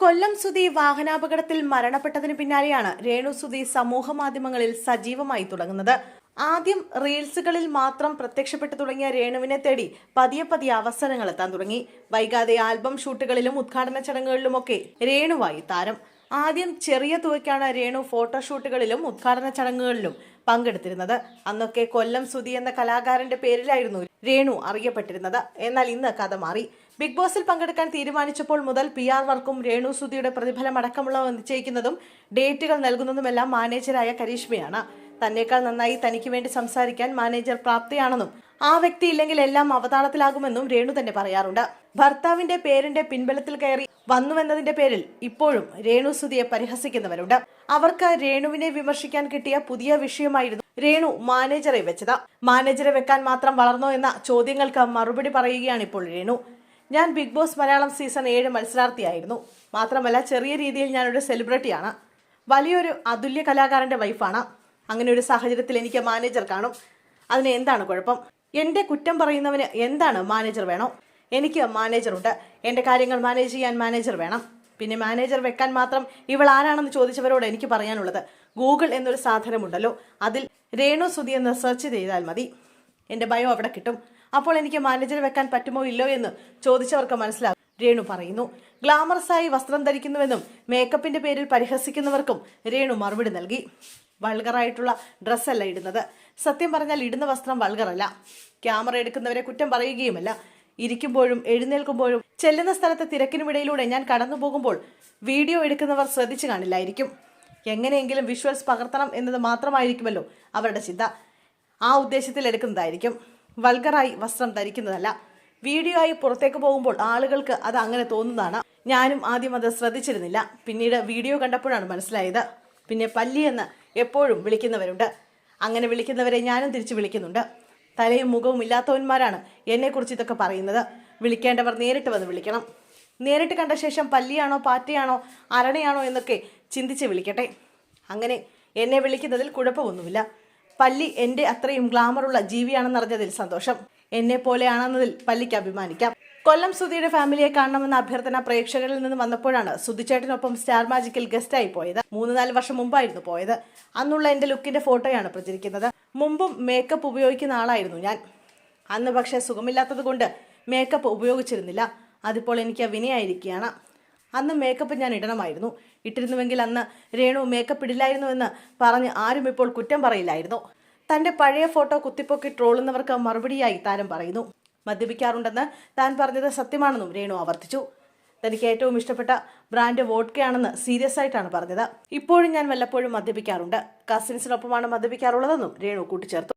കൊല്ലം സുധി വാഹനാപകടത്തിൽ മരണപ്പെട്ടതിന് പിന്നാലെയാണ് രേണു സുധി സമൂഹ മാധ്യമങ്ങളിൽ സജീവമായി തുടങ്ങുന്നത്. ആദ്യം റീൽസുകളിൽ മാത്രം പ്രത്യക്ഷപ്പെട്ടു തുടങ്ങിയ രേണുവിനെ തേടി പതിയെ പതിയെ അവസരങ്ങൾ എത്താൻ തുടങ്ങി. വൈകാതെ ആൽബം ഷൂട്ടുകളിലും ഉദ്ഘാടന ചടങ്ങുകളിലുമൊക്കെ രേണുവായി താരം. ആദ്യം ചെറിയ തുകയ്ക്കാണ് രേണു ഫോട്ടോഷൂട്ടുകളിലും ഉദ്ഘാടന ചടങ്ങുകളിലും പങ്കെടുത്തിരുന്നത്. അന്നൊക്കെ കൊല്ലം സുധി എന്ന കലാകാരന്റെ പേരിലായിരുന്നു രേണു അറിയപ്പെട്ടിരുന്നത്. എന്നാൽ ഇന്ന് കഥ മാറി. ബിഗ് ബോസിൽ പങ്കെടുക്കാൻ തീരുമാനിച്ചപ്പോൾ മുതൽ PR വർക്കും രേണു സുധിയുടെ പ്രതിഫലം അടക്കമുള്ളവ നിശ്ചയിക്കുന്നതും ഡേറ്റുകൾ നൽകുന്നതുമെല്ലാം മാനേജരായ കരീഷ്മയാണ്. തന്നേക്കാൾ നന്നായി തനിക്ക് വേണ്ടി സംസാരിക്കാൻ മാനേജർ പ്രാപ്തിയാണെന്നും ആ വ്യക്തി ഇല്ലെങ്കിൽ എല്ലാം അവതാളത്തിലാകുമെന്നും രേണു തന്നെ പറയാറുണ്ട്. ഭർത്താവിന്റെ പേരിന്റെ പിൻബലത്തിൽ കയറി വന്നുവെന്നതിന്റെ പേരിൽ ഇപ്പോഴും രേണു സുധിയെ പരിഹസിക്കുന്നവരുണ്ട്. അവർക്ക് രേണുവിനെ വിമർശിക്കാൻ കിട്ടിയ പുതിയ വിഷയമായിരുന്നു രേണു മാനേജറെ വെച്ചത്. മാനേജറെ വെക്കാൻ മാത്രം വളർന്നോ എന്ന ചോദ്യങ്ങൾക്ക് മറുപടി പറയുകയാണ് ഇപ്പോൾ രേണു. ഞാൻ ബിഗ് ബോസ് മലയാളം സീസൺ 7 മത്സരാർത്ഥിയായിരുന്നു. മാത്രമല്ല ചെറിയ രീതിയിൽ ഞാനൊരു സെലിബ്രിറ്റിയാണ്. വലിയൊരു അതുല്യ കലാകാരന്റെ വൈഫാണ്. അങ്ങനെ ഒരു സാഹചര്യത്തിൽ എനിക്ക് മാനേജർ കാണും. അതിന് എന്താണ് കുഴപ്പം? എന്റെ കുറ്റം പറയുന്നവന് എന്താണ് മാനേജർ വേണോ? എനിക്ക് മാനേജറുണ്ട്. എന്റെ കാര്യങ്ങൾ മാനേജ് ചെയ്യാൻ മാനേജർ വേണം. പിന്നെ മാനേജർ വെക്കാൻ മാത്രം ഇവൾ ആരാണെന്ന് ചോദിച്ചവരോട് എനിക്ക് പറയാനുള്ളത്, ഗൂഗിൾ എന്നൊരു സാധനമുണ്ടല്ലോ, അതിൽ രേണു സുധി എന്ന് സെർച്ച് ചെയ്താൽ മതി. എന്റെ ബയോ അവിടെ കിട്ടും. അപ്പോൾ എനിക്ക് മാനേജർ വെക്കാൻ പറ്റുമോ ഇല്ലോ എന്ന് ചോദിച്ചവർക്ക് മനസ്സിലാകും. രേണു പറയുന്നു. ഗ്ലാമറസായി വസ്ത്രം ധരിക്കുന്നുവെന്നും മേക്കപ്പിന്റെ പേരിൽ പരിഹസിക്കുന്നവർക്കും രേണു മറുപടി നൽകി. വൾഗറായിട്ടുള്ള ഡ്രസ്സല്ല ഇടുന്നത്. സത്യം പറഞ്ഞാൽ ഇടുന്ന വസ്ത്രം വൾഗറല്ല. ക്യാമറ എടുക്കുന്നവരെ കുറ്റം പറയുകയുമല്ല. ഇരിക്കുമ്പോഴും എഴുന്നേൽക്കുമ്പോഴും ചെല്ലുന്ന സ്ഥലത്തെ തിരക്കിനുമിടയിലൂടെ ഞാൻ കടന്നു പോകുമ്പോൾ വീഡിയോ എടുക്കുന്നവർ ശ്രദ്ധിച്ചു കാണില്ലായിരിക്കും. എങ്ങനെയെങ്കിലും വിഷ്വൽസ് പകർത്തണം എന്നത് മാത്രമായിരിക്കുമല്ലോ അവരുടെ ചിന്ത. ആ ഉദ്ദേശത്തിൽ എടുക്കുന്നതായിരിക്കും. വൾഗറായി വസ്ത്രം ധരിക്കുന്നതല്ല. വീഡിയോ ആയി പുറത്തേക്ക് പോകുമ്പോൾ ആളുകൾക്ക് അത് അങ്ങനെ തോന്നുന്നതാണ്. ഞാനും ആദ്യം അത് ശ്രദ്ധിച്ചിരുന്നില്ല. പിന്നീട് വീഡിയോ കണ്ടപ്പോഴാണ് മനസ്സിലായത്. പിന്നെ പല്ലി എന്ന് എപ്പോഴും വിളിക്കുന്നവരുണ്ട്. അങ്ങനെ വിളിക്കുന്നവരെ ഞാനും തിരിച്ചു വിളിക്കുന്നുണ്ട്. തലയും മുഖവും ഇല്ലാത്തവന്മാരാണ് എന്നെക്കുറിച്ച് ഇതൊക്കെ പറയുന്നത്. വിളിക്കേണ്ടവർ നേരിട്ട് വന്ന് വിളിക്കണം. നേരിട്ട് കണ്ട ശേഷം പല്ലിയാണോ പാറ്റയാണോ അരണയാണോ എന്നൊക്കെ ചിന്തിച്ച് വിളിക്കട്ടെ. അങ്ങനെ എന്നെ വിളിക്കുന്നതിൽ കുഴപ്പമൊന്നുമില്ല. പല്ലി എൻ്റെ അത്രയും ഗ്ലാമറുള്ള ജീവിയാണെന്നറിഞ്ഞതിൽ സന്തോഷം. എന്നെ പോലെയാണെന്നതിൽ പല്ലിക്ക് അഭിമാനിക്കാം. കൊല്ലം സുധിയുടെ ഫാമിലിയെ കാണണമെന്ന അഭ്യർത്ഥന പ്രേക്ഷകരിൽ നിന്ന് വന്നപ്പോഴാണ് സുധിച്ചേട്ടനൊപ്പം സ്റ്റാർ മാജിക്കിൽ ഗസ്റ്റായി പോയത്. 3-4 വർഷം മുമ്പായിരുന്നു പോയത്. അന്നുള്ള എൻ്റെ ലുക്കിന്റെ ഫോട്ടോയാണ് പ്രചരിക്കുന്നത്. മുമ്പും മേക്കപ്പ് ഉപയോഗിക്കുന്ന ആളായിരുന്നു ഞാൻ. അന്ന് പക്ഷേ സുഖമില്ലാത്തത് കൊണ്ട് മേക്കപ്പ് ഉപയോഗിച്ചിരുന്നില്ല. അതിപ്പോൾ എനിക്ക് വിനയായിരിക്കുകയാണ്. അന്ന് മേക്കപ്പ് ഞാൻ ഇടണമായിരുന്നു. ഇട്ടിരുന്നുവെങ്കിൽ അന്ന് രേണു മേക്കപ്പ് ഇടില്ലായിരുന്നുവെന്ന് പറഞ്ഞ് ആരും ഇപ്പോൾ കുറ്റം പറയില്ലായിരുന്നു. തന്റെ പഴയ ഫോട്ടോ കുത്തിപ്പൊക്കി ട്രോളുന്നവർക്ക് മറുപടിയായി താരം പറയുന്നു. മദ്യപിക്കാറുണ്ടെന്ന് താൻ പറഞ്ഞത് സത്യമാണെന്നും രേണു ആവർത്തിച്ചു. തനിക്ക് ഏറ്റവും ഇഷ്ടപ്പെട്ട ബ്രാൻഡ് വോഡ്കയാണെന്ന് സീരിയസ് ആയിട്ടാണ് പറഞ്ഞത്. ഇപ്പോഴും ഞാൻ വല്ലപ്പോഴും മദ്യപിക്കാറുണ്ട്. കസിൻസിനൊപ്പമാണ് മദ്യപിക്കാറുള്ളതെന്നും രേണു കൂട്ടിച്ചേർത്തു.